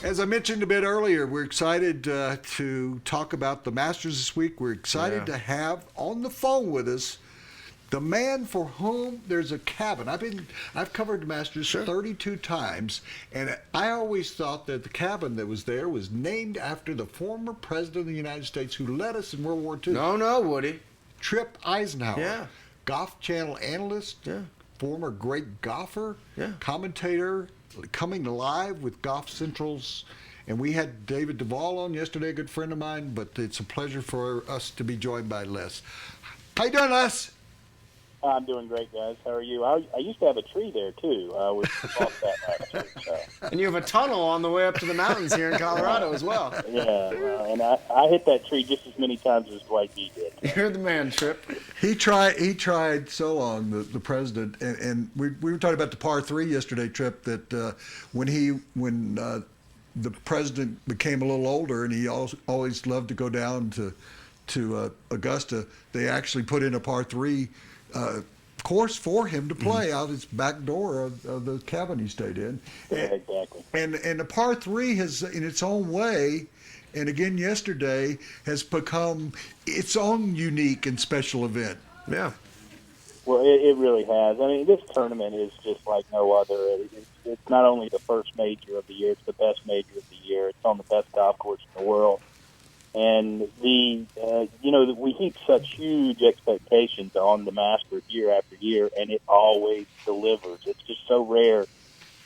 As I mentioned a bit earlier, we're excited to talk about the Masters this week. We're excited to have on the phone with us the man for whom there's a cabin. I've covered the Masters 32 times, and I always thought that the cabin that was there was named after the former president of the United States who led us in World War II. No, Woody. Tripp Isenhour. Yeah. Golf Channel analyst. Yeah. Former great golfer. Yeah. Commentator. Coming live with Golf Central's. And we had David Duvall on yesterday, a good friend of mine, but it's a pleasure for us to be joined by Les. How you doing, Les? I'm doing great, guys. How are you? I used to have a tree there, too. We lost that last week. So. And you have a tunnel on the way up to the mountains here in Colorado as well. Yeah, and I hit that tree just as many times as Dwight D did. You're the man, Tripp. He tried so long, the president, and we were talking about the par 3 yesterday, Tripp, that when the president became a little older and he always loved to go down to Augusta, they actually put in a par 3 course for him to play out his back door of the cabin he stayed in. Yeah, exactly. And the par 3 has, in its own way, and again yesterday, has become its own unique and special event. Yeah. Well, it really has. I mean, this tournament is just like no other. It's not only the first major of the year, it's the best major of the year. It's on the best golf course in the world. And we heap such huge expectations on the Masters year after year, and it always delivers. It's just so rare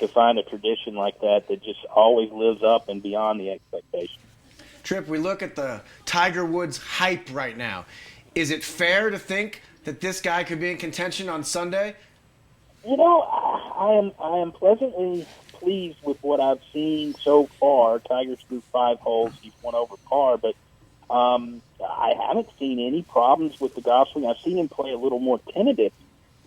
to find a tradition like that just always lives up and beyond the expectations. Tripp, we look at the Tiger Woods hype right now. Is it fair to think that this guy could be in contention on Sunday? You know, I am pleasantly pleased with what I've seen so far. Tiger's through 5 holes. He's won over par, but I haven't seen any problems with the golf swing. I've seen him play a little more tentative.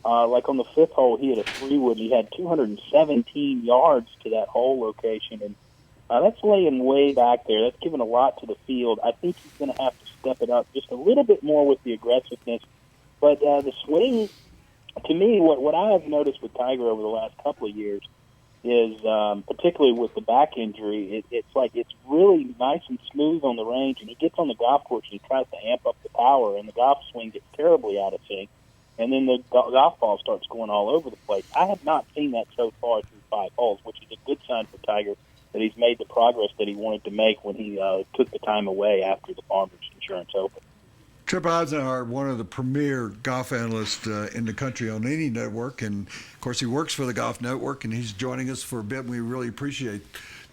Like on the 5th hole, he had a 3-wood. He had 217 yards to that hole location, and that's laying way back there. That's given a lot to the field. I think he's going to have to step it up just a little bit more with the aggressiveness. But the swing, to me, what I have noticed with Tiger over the last couple of years is, particularly with the back injury, it's like it's really nice and smooth on the range, and he gets on the golf course and he tries to amp up the power, and the golf swing gets terribly out of sync, and then the golf ball starts going all over the place. I have not seen that so far through 5 holes, which is a good sign for Tiger that he's made the progress that he wanted to make when he took the time away after the Farmers Insurance Open. Tripp Isenhour, one of the premier golf analysts in the country on any network, and of course he works for the Golf Network, and he's joining us for a bit. We really appreciate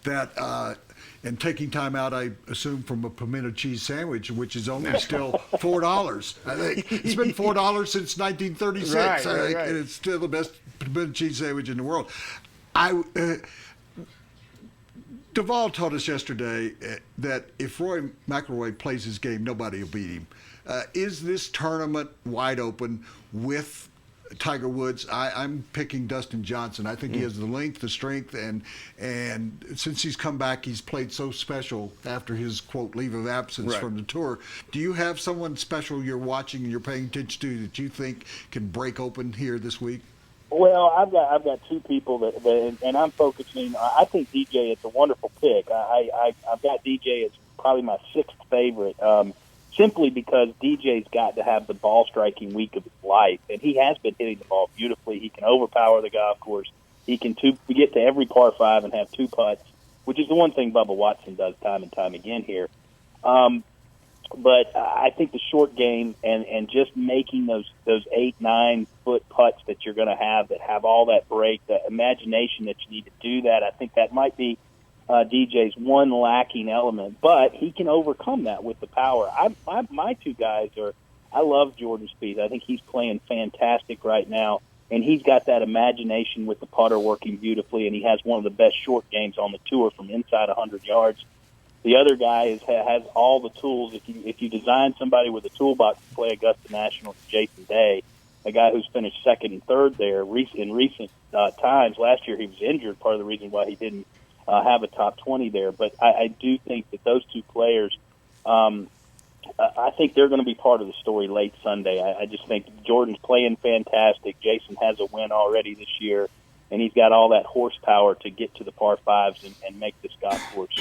that, and taking time out, I assume, from a pimento cheese sandwich, which is only still $4. I think it's been $4 since 1936. Right, I think, right. and it's still the best pimento cheese sandwich in the world. Duvall told us yesterday that if Roy McIlroy plays his game, nobody will beat him. Is this tournament wide open with Tiger Woods? I'm picking Dustin Johnson. I think he has the length, the strength, and since he's come back, he's played so special after his, quote, leave of absence from the tour. Do you have someone special you're watching and you're paying attention to that you think can break open here this week? Well, I've got 2 people that and I'm focusing. I think DJ is a wonderful pick. I've got DJ as probably my 6th favorite. Simply because DJ's got to have the ball striking week of his life, and he has been hitting the ball beautifully. He can overpower the golf course. He can get to every par 5 and have 2 putts, which is the one thing Bubba Watson does time and time again here. But I think the short game and just making those 8-9 foot putts that you're going to have that have all that break, the imagination that you need to do that, I think that might be DJ's one lacking element, but he can overcome that with the power. My 2 guys are, I love Jordan Spieth. I think he's playing fantastic right now, and he's got that imagination with the putter working beautifully, and he has one of the best short games on the tour from inside 100 yards. The other guy has all the tools. If you design somebody with a toolbox to play Augusta National, it's Jason Day, a guy who's finished 2nd and 3rd there in recent times. Last year he was injured, part of the reason why he didn't have a top 20 there. But I do think that those 2 players, I think they're going to be part of the story late Sunday. I just think Jordan's playing fantastic. Jason has a win already this year. and he's got all that horsepower to get to the par fives and make this golf course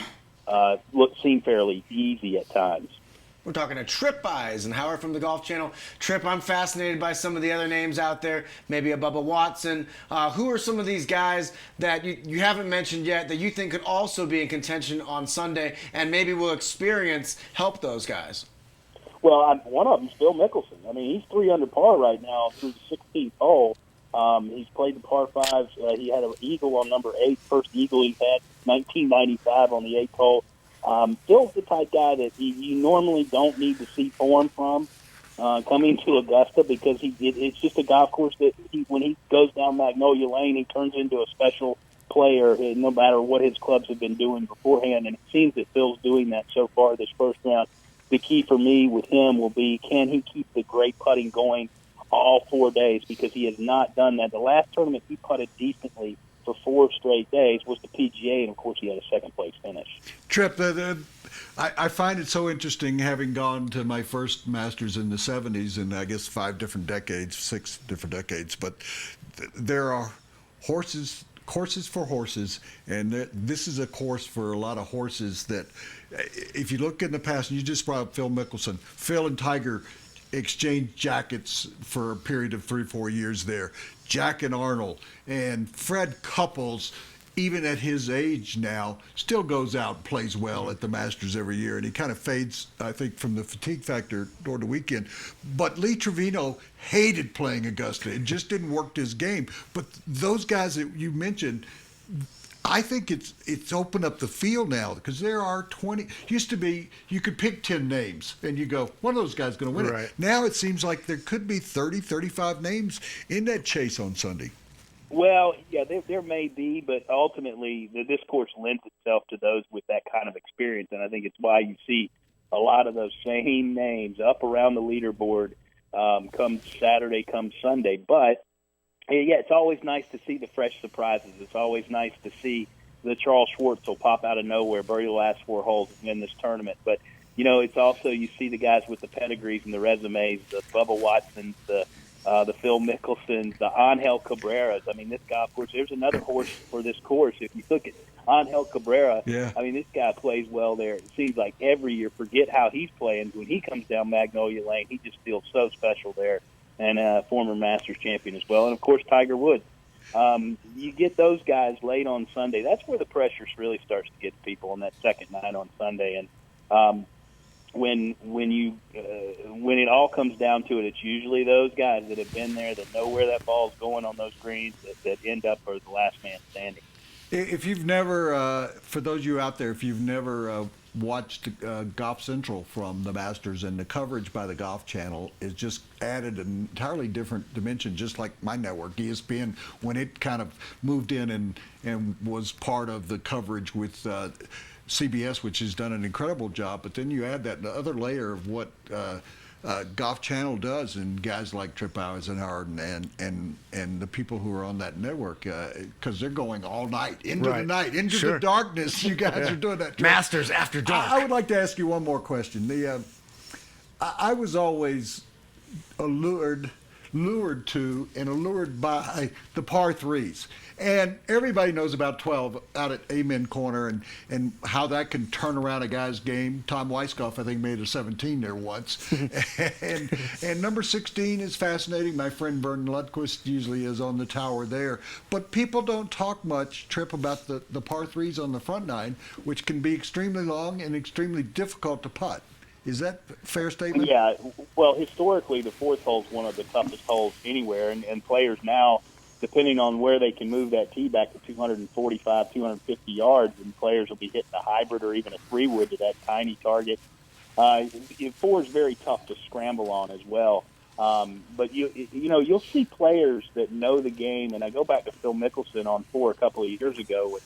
seem fairly easy at times. We're talking to Tripp Isenhour from the Golf Channel. Tripp, I'm fascinated by some of the other names out there, maybe a Bubba Watson. Who are some of these guys that you haven't mentioned yet that you think could also be in contention on Sunday, and maybe will experience help those guys? Well, one of them is Phil Mickelson. I mean, he's 3 under par right now through the 16th hole. He's played the par fives. He had an eagle on number 8, first eagle he's had, 1995 on the 8th hole. Phil's the type guy that you normally don't need to see form from coming to Augusta, because it's just a golf course that when he goes down Magnolia Lane, he turns into a special player, no matter what his clubs have been doing beforehand. And it seems that Phil's doing that so far this first round. The key for me with him will be, can he keep the great putting going all 4 days, because he has not done that. The last tournament he putted decently for 4 straight days was the PGA, and of course he had a second-place finish. Tripp, I find it so interesting, having gone to my first Masters in the 70s, and I guess 5 different decades, 6 different decades, but there are courses for horses, and this is a course for a lot of horses that, if you look in the past, and you just brought up Phil Mickelson, Phil and Tiger exchanged jackets for a period of 3-4 years there. Jack and Arnold and Fred Couples, even at his age now, still goes out and plays well at the Masters every year, and he kind of fades, I think, from the fatigue factor during the weekend. But Lee Trevino hated playing Augusta. It just didn't work his game. But those guys that you mentioned, I think it's opened up the field now, because there are 20. Used to be you could pick 10 names and you go, one of those guys is going to win Right. it. Now it seems like there could be 30, 35 names in that chase on Sunday. Well, yeah, there may be, but ultimately this course lends itself to those with that kind of experience, and I think it's why you see a lot of those same names up around the leaderboard come Saturday, come Sunday. But yeah, it's always nice to see the fresh surprises. It's always nice to see the Charles Schwartz will pop out of nowhere, birdie the last 4 holes, and win this tournament. But, it's also, you see the guys with the pedigrees and the resumes, the Bubba Watsons, the Phil Mickelsons, the Angel Cabreras. I mean, this golf course, there's another horse for this course. If you look at Angel Cabrera, Yeah. I mean, this guy plays well there. It seems like every year, forget how he's playing. When he comes down Magnolia Lane, he just feels so special there. And former Masters champion as well. And, of course, Tiger Woods. You get those guys late on Sunday. That's where the pressure really starts to get to people on that second night on Sunday. And when it all comes down to it, it's usually those guys that have been there, that know where that ball's going on those greens, that end up as the last man standing. If you've never, for those of you out there, if you've never watched Golf Central from the Masters, and the coverage by the Golf Channel is just added an entirely different dimension, just like my network, ESPN, when it kind of moved in and was part of the coverage with CBS, which has done an incredible job. But then you add that other layer of what Golf Channel does, and guys like Tripp Isenhour and the people who are on that network, because they're going all night, into the night, into the darkness. You guys are doing that. Masters after dark. I would like to ask you one more question. I was always lured to and allured by the par threes. And everybody knows about 12 out at Amen Corner and how that can turn around a guy's game. Tom Weiskopf, I think, made a 17 there once. and number 16 is fascinating. My friend Vernon Lundquist usually is on the tower there. But people don't talk much, Tripp, about the par threes on the front nine, which can be extremely long and extremely difficult to putt. Is that a fair statement? Yeah. Well, historically, the 4th hole is one of the toughest holes anywhere, and players now, depending on where they can move that tee back to 245, 250 yards, and players will be hitting a hybrid or even a 3-wood to that tiny target. 4 is very tough to scramble on as well. But you'll see players that know the game, and I go back to Phil Mickelson on 4 a couple of years ago when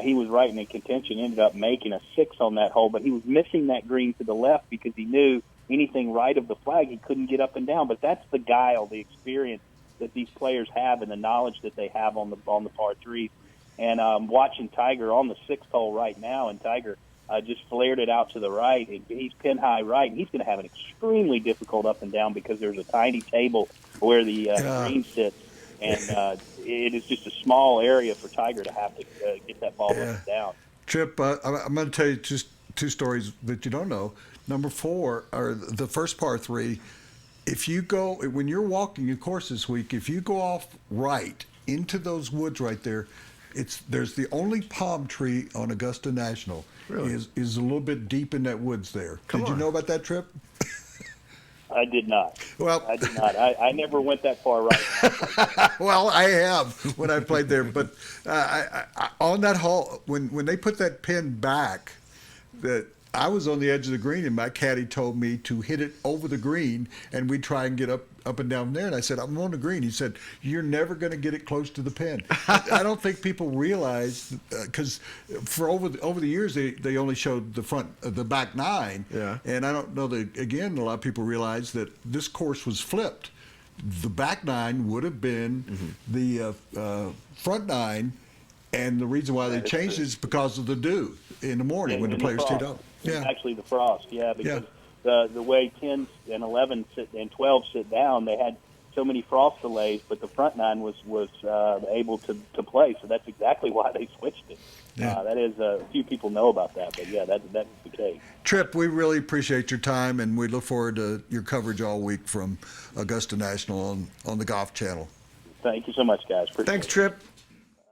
he was right in contention, ended up making a 6 on that hole, but he was missing that green to the left because he knew anything right of the flag he couldn't get up and down. But that's the guile, the experience that these players have, and the knowledge that they have on the par threes. And watching Tiger on the 6th hole right now, and Tiger just flared it out to the right. He's pin high right, and he's going to have an extremely difficult up and down because there's a tiny table where the green sits. and it is just a small area for Tiger to have to get that ball up and down. Tripp, I'm going to tell you just two stories that you don't know. Number 4, or the first par 3, if you go, when you're walking your course this week, if you go off right into those woods right there, there's the only palm tree on Augusta National is a little bit deep in that woods there. Did you know about that, Tripp? I did not. Well, I did not. I never went that far right. well, I have when I played there, but I on that hole when they put that pin back, that I was on the edge of the green, and my caddy told me to hit it over the green, and we'd try and get up and down there. And I said, I'm on the green. He said, you're never going to get it close to the pin. I don't think people realize, because for over the years, they only showed the back 9. Yeah. And I don't know that, again, a lot of people realize that this course was flipped. The back 9 would have been the front 9, and the reason why they changed it is because of the dew in the morning when the players teed up. Yeah. Actually, the frost, because the way 10 and 11 and 12 sit down, they had so many frost delays, but the front 9 was able to play, so that's exactly why they switched it. Yeah. That is, a few people know about that, but yeah, that's the case. Tripp, we really appreciate your time, and we look forward to your coverage all week from Augusta National on the Golf Channel. Thank you so much, guys. Appreciate Thanks, it. Tripp.